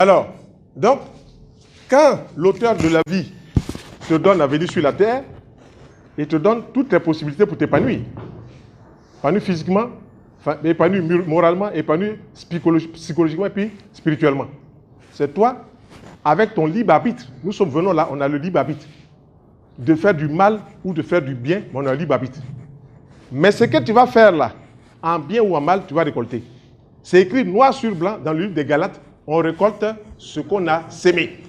Alors, donc, quand l'auteur de la vie te donne la venue sur la terre, il te donne toutes les possibilités pour t'épanouir. Épanouir physiquement, épanouir moralement, épanouir psychologiquement et puis spirituellement. C'est toi, avec ton libre arbitre. Nous sommes venus là, on a le libre arbitre. De faire du mal ou de faire du bien, on a le libre arbitre. Mais ce que tu vas faire là, en bien ou en mal, tu vas récolter. C'est écrit noir sur blanc dans le livre des Galates, on récolte ce qu'on a sémé.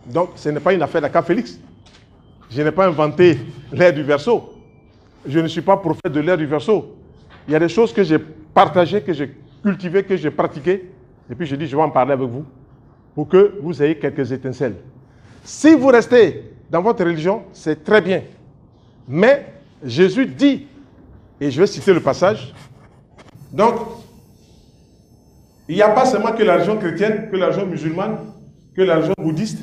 Donc, ce n'est pas une affaire d'Aka Félix. Je n'ai pas inventé l'ère du Verseau. Je ne suis pas prophète de l'ère du Verseau. Il y a des choses que j'ai partagées, que j'ai cultivées, que j'ai pratiquées. Et puis je dis, je vais en parler avec vous pour que vous ayez quelques étincelles. Si vous restez dans votre religion, c'est très bien. Mais Jésus dit, et je vais citer le passage, donc, il n'y a pas seulement que la religion chrétienne, que la religion musulmane, que la religion bouddhiste.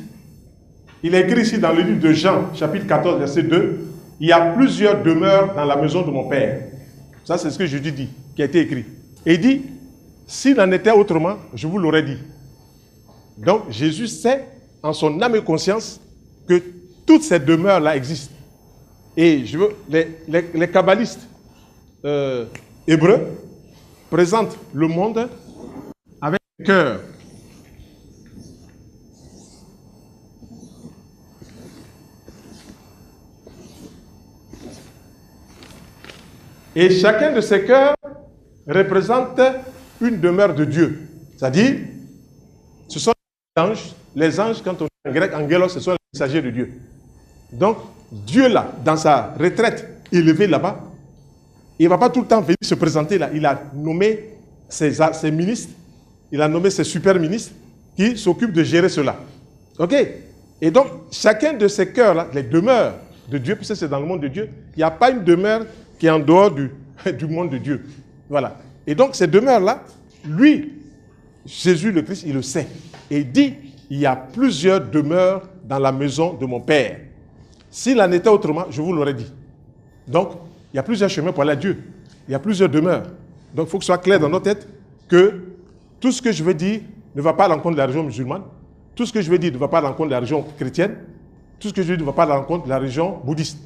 Il est écrit ici dans le livre de Jean, chapitre 14, verset 2, « Il y a plusieurs demeures dans la maison de mon Père. » Ça, c'est ce que Jésus dit, qui a été écrit. Et il dit, « S'il en était autrement, je vous l'aurais dit. » Donc, Jésus sait, en son âme et conscience, que toutes ces demeures-là existent. Et je veux, les kabbalistes hébreux présentent le monde avec le cœur. Et chacun de ces cœurs représente une demeure de Dieu. C'est-à-dire, ce sont les anges. Les anges, quand on dit en grec, angelos, ce sont les messagers de Dieu. Donc, Dieu là, dans sa retraite élevée là-bas, il ne va pas tout le temps venir se présenter là. Il a nommé ses ministres, il a nommé ses super ministres qui s'occupent de gérer cela. Ok? Et donc, chacun de ces cœurs-là, les demeures de Dieu, puisque c'est dans le monde de Dieu, il n'y a pas une demeure qui est en dehors du monde de Dieu. Voilà. Et donc, ces demeures-là, lui, Jésus le Christ, il le sait. Et il dit, il y a plusieurs demeures dans la maison de mon Père. S'il en était autrement, je vous l'aurais dit. Donc, il y a plusieurs chemins pour aller à Dieu. Il y a plusieurs demeures. Donc, il faut que ce soit clair dans nos têtes que tout ce que je veux dire ne va pas à l'encontre de la religion musulmane. Tout ce que je veux dire ne va pas à l'encontre de la religion chrétienne. Tout ce que je veux dire ne va pas à l'encontre de la religion bouddhiste.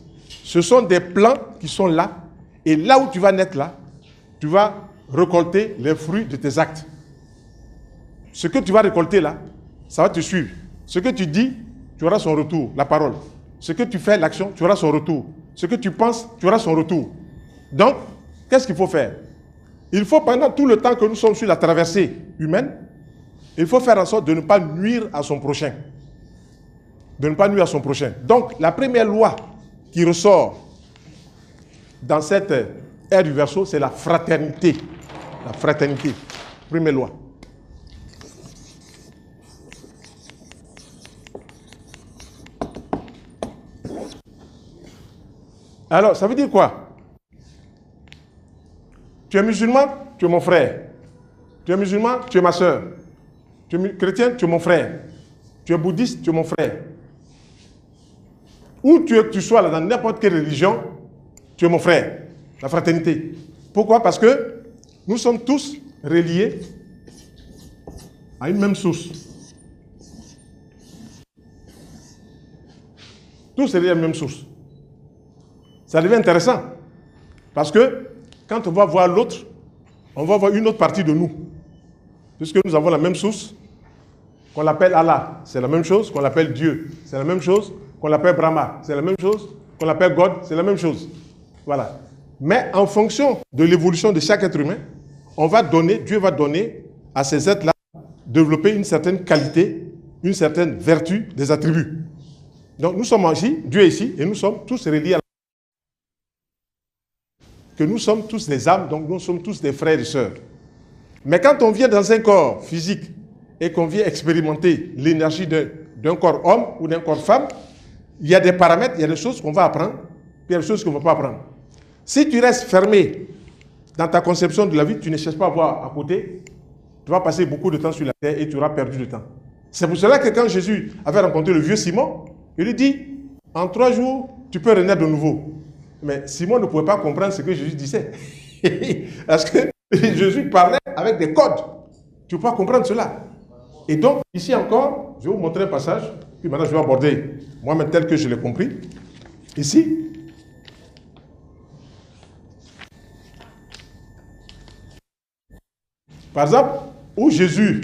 Ce sont des plans qui sont là. Et là où tu vas naître là, tu vas récolter les fruits de tes actes. Ce que tu vas récolter là, ça va te suivre. Ce que tu dis, tu auras son retour, la parole. Ce que tu fais, l'action, tu auras son retour. Ce que tu penses, tu auras son retour. Donc, qu'est-ce qu'il faut faire? Il faut, pendant tout le temps que nous sommes sur la traversée humaine, il faut faire en sorte de ne pas nuire à son prochain. De ne pas nuire à son prochain. Donc, la première loi qui ressort dans cette ère du Verseau, c'est la fraternité. La fraternité. Première loi. Alors, ça veut dire quoi? Tu es musulman, tu es mon frère. Tu es musulman, tu es ma soeur. Tu es chrétien, tu es mon frère. Tu es bouddhiste, tu es mon frère. Où tu sois là, dans n'importe quelle religion, tu es mon frère. La fraternité. Pourquoi? Parce que nous sommes tous reliés à une même source. Tous reliés à une même source. Ça devient intéressant. Parce que quand on va voir l'autre, on va voir une autre partie de nous. Puisque nous avons la même source, qu'on l'appelle Allah, c'est la même chose, qu'on l'appelle Dieu, c'est la même chose, qu'on l'appelle Brahma, c'est la même chose, qu'on l'appelle God, c'est la même chose. Voilà. Mais en fonction de l'évolution de chaque être humain, Dieu va donner à ces êtres-là développer une certaine qualité, une certaine vertu, des attributs. Donc nous sommes ici, Dieu est ici, et nous sommes tous reliés à que nous sommes tous des âmes, donc nous sommes tous des frères et sœurs. Mais quand on vient dans un corps physique et qu'on vient expérimenter l'énergie d'un corps homme ou d'un corps femme, il y a des paramètres, il y a des choses qu'on va apprendre, puis il y a des choses qu'on ne va pas apprendre. Si tu restes fermé dans ta conception de la vie, tu ne cherches pas à voir à côté, tu vas passer beaucoup de temps sur la terre et tu auras perdu du temps. C'est pour cela que quand Jésus avait rencontré le vieux Simon, il lui dit, en 3 jours, tu peux renaître de nouveau. Mais Simon ne pouvait pas comprendre ce que Jésus disait. Parce que Jésus parlait avec des codes. Tu ne peux pas comprendre cela. Et donc, ici encore, je vais vous montrer un passage, puis maintenant je vais aborder moi-même tel que je l'ai compris. Ici, par exemple, où Jésus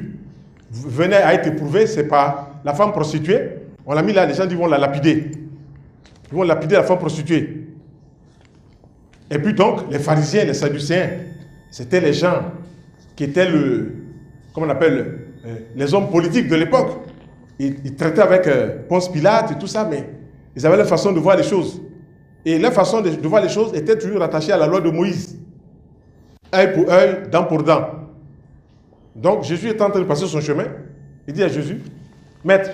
venait à être éprouvé, c'est par la femme prostituée. On l'a mis là, les gens disent vont la lapider. Ils vont lapider la femme prostituée. Et puis donc, les pharisiens, les sadducéens, c'était les gens qui étaient comment on appelle, les hommes politiques de l'époque. Ils traitaient avec Ponce Pilate et tout ça, mais ils avaient leur façon de voir les choses. Et leur façon de voir les choses était toujours attachée à la loi de Moïse. Œil pour œil, dent pour dent. Donc Jésus est en train de passer son chemin. Il dit à Jésus, maître,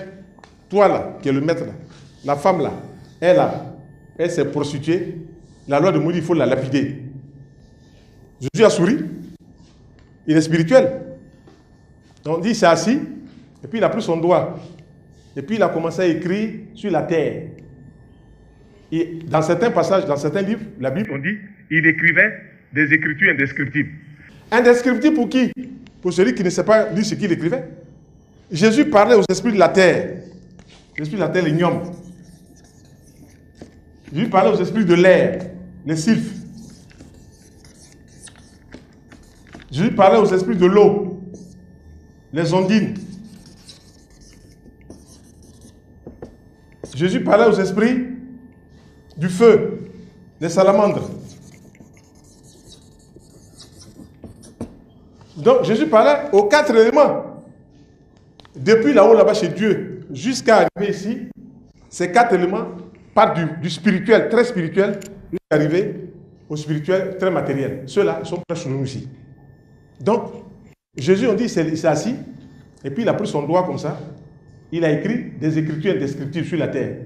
toi là, qui est le maître là, la femme là, elle s'est prostituée. La loi de Moïse, il faut la lapider. Jésus a souri. Il est spirituel. Donc il dit, il s'est assis, et puis il a pris son doigt. Et puis il a commencé à écrire sur la terre. Et dans certains passages, dans certains livres, la Bible, on dit, il écrivait des écritures indescriptibles. Indescriptibles pour qui? Pour celui qui ne sait pas lire ce qu'il écrivait. Jésus parlait aux esprits de la terre. Les esprits de la terre, les gnomes. Jésus parlait aux esprits de l'air, les sylphes. Jésus parlait aux esprits de l'eau, les ondines. Jésus parlait aux esprits du feu, les salamandres. Donc Jésus parlait aux 4 éléments. Depuis là-haut, là-bas chez Dieu, jusqu'à arriver ici, ces 4 éléments partent du spirituel, très spirituel, jusqu'à arriver au spirituel, très matériel. Ceux-là sont proches de nous ici. Donc, Jésus, on dit, il s'est assis, et puis il a pris son doigt comme ça, il a écrit des écritures indescriptibles sur la terre.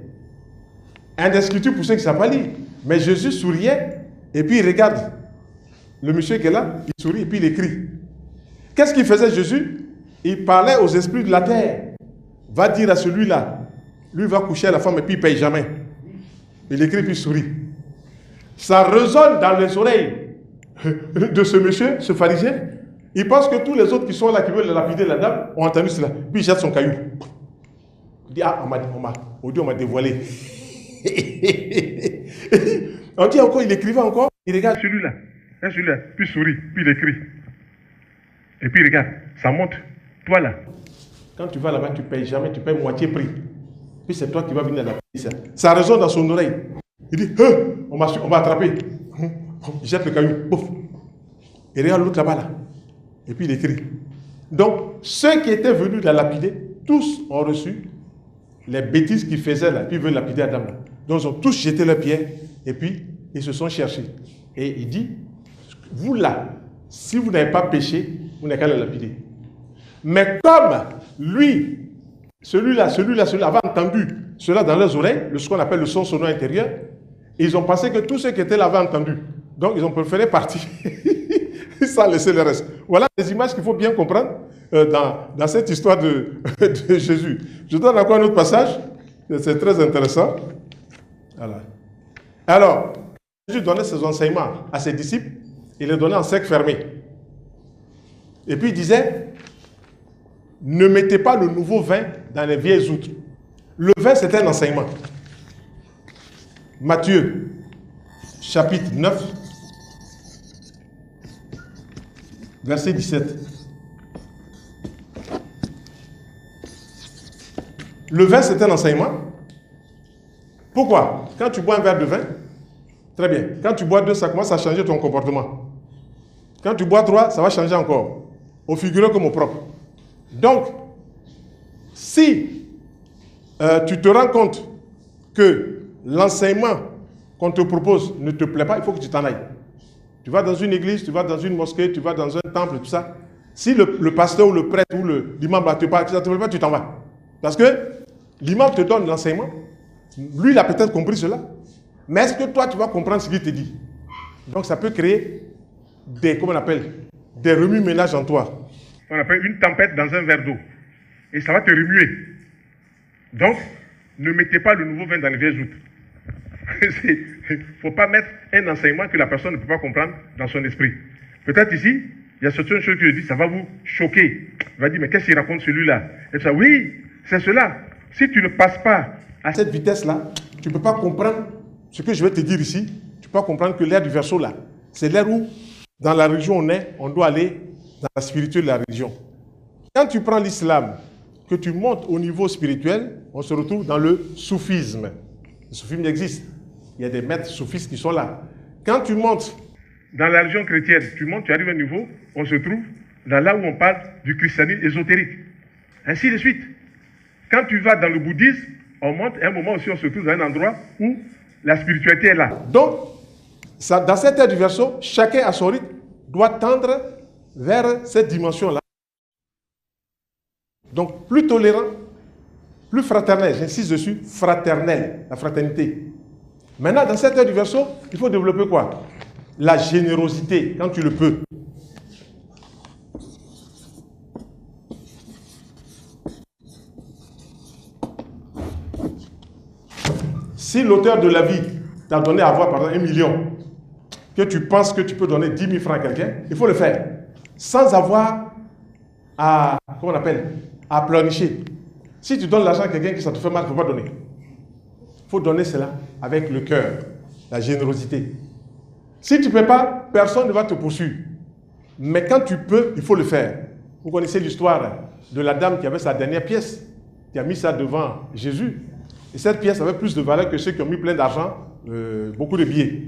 Indescriptibles pour ceux qui ne savent pas lire. Mais Jésus souriait, et puis il regarde le monsieur qui est là, il sourit, et puis il écrit. Qu'est-ce qu'il faisait Jésus? Il parlait aux esprits de la terre. Va dire à celui-là, lui va coucher à la femme et puis il ne paye jamais. Il écrit puis il sourit. Ça résonne dans les oreilles de ce monsieur, ce pharisien. Il pense que tous les autres qui sont là, qui veulent lapider la dame, ont entendu cela. Puis il jette son caillou. Il dit, ah, on m'a dévoilé. On dit encore, il écrivait encore, il regarde celui-là, puis il sourit, puis il écrit. Et puis regarde, ça monte. Toi là, quand tu vas là-bas, tu ne payes jamais, tu payes moitié prix. Puis c'est toi qui vas venir lapider ça. Ça résonne dans son oreille. Il dit, on m'a attrapé. Il jette le caillou. Pouf. Et regarde l'autre là-bas là. Et puis il écrit. Donc, ceux qui étaient venus la lapider, tous ont reçu les bêtises qu'ils faisaient là, puis ils veulent lapider Adam là. Donc ils ont tous jeté leurs pierres, et puis ils se sont cherchés. Et il dit, vous là, si vous n'avez pas péché, vous n'avez qu'à le lapider. Mais comme lui, celui-là avait entendu cela dans leurs oreilles, ce qu'on appelle le son sonore intérieur, ils ont pensé que tous ceux qui étaient là avaient entendu. Donc ils ont préféré partir sans laisser le reste. Voilà des images qu'il faut bien comprendre dans cette histoire de Jésus. Je donne encore un autre passage, c'est très intéressant. Voilà. Alors, Jésus donnait ses enseignements à ses disciples, il les donnait en cercle fermé. Et puis il disait, ne mettez pas le nouveau vin dans les vieilles outres. Le vin, c'est un enseignement. Matthieu, chapitre 9, verset 17. Le vin, c'est un enseignement. Pourquoi? Quand tu bois un verre de vin, très bien. Quand tu bois 2, ça commence à changer ton comportement. Quand tu bois 3, ça va changer encore. Au figuré comme au propre. Donc, si tu te rends compte que l'enseignement qu'on te propose ne te plaît pas, il faut que tu t'en ailles. Tu vas dans une église, tu vas dans une mosquée, tu vas dans un temple, tout ça. Si le pasteur ou le prêtre ou l'imam te parle, ça ne te plaît pas, tu t'en vas. Parce que l'imam te donne l'enseignement. Lui, il a peut-être compris cela. Mais est-ce que toi, tu vas comprendre ce qu'il te dit? Donc, ça peut créer des remue-ménages en toi. On appelle une tempête dans un verre d'eau. Et ça va te remuer. Donc, ne mettez pas le nouveau vin dans les vieilles outres. Il ne faut pas mettre un enseignement que la personne ne peut pas comprendre dans son esprit. Peut-être ici, il y a certaines choses que je dis, ça va vous choquer. Il va dire, mais qu'est-ce qu'il raconte celui-là? Et ça, oui, c'est cela. Si tu ne passes pas à cette vitesse-là, tu ne peux pas comprendre ce que je vais te dire ici. Tu peux pas comprendre que l'ère du verseau là, c'est l'ère où, dans la religion où on est, on doit aller dans la spiritualité de la religion. Quand tu prends l'islam, que tu montes au niveau spirituel, on se retrouve dans le soufisme. Le soufisme existe. Il y a des maîtres soufistes qui sont là. Quand tu montes dans la religion chrétienne, tu montes, tu arrives à un niveau, on se trouve dans là où on parle du christianisme ésotérique. Ainsi de suite. Quand tu vas dans le bouddhisme, on monte, à un moment aussi, on se trouve dans un endroit où la spiritualité est là. Donc, ça, dans cette ère du verseau, chacun à son rythme doit tendre vers cette dimension-là. Donc, plus tolérant, plus fraternel, j'insiste dessus, fraternel, la fraternité. Maintenant, dans cette ère du verseau, il faut développer quoi? La générosité, quand tu le peux. Si l'auteur de la vie t'a donné à avoir, par exemple, 1 million, que tu penses que tu peux donner 10 000 francs à quelqu'un, il faut le faire. Sans avoir à, comment on appelle, à pleurnicher. Si tu donnes l'argent à quelqu'un que ça te fait mal, il ne faut pas donner. Il faut donner cela avec le cœur, la générosité. Si tu ne peux pas, personne ne va te poursuivre. Mais quand tu peux, il faut le faire. Vous connaissez l'histoire de la dame qui avait sa dernière pièce, qui a mis ça devant Jésus. Et cette pièce avait plus de valeur que ceux qui ont mis plein d'argent, beaucoup de billets.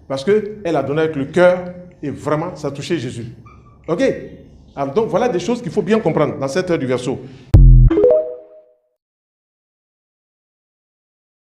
Parce qu'elle a donné avec le cœur et vraiment, ça a touché Jésus. Ok? Alors, donc, voilà des choses qu'il faut bien comprendre dans cette heure du verseau.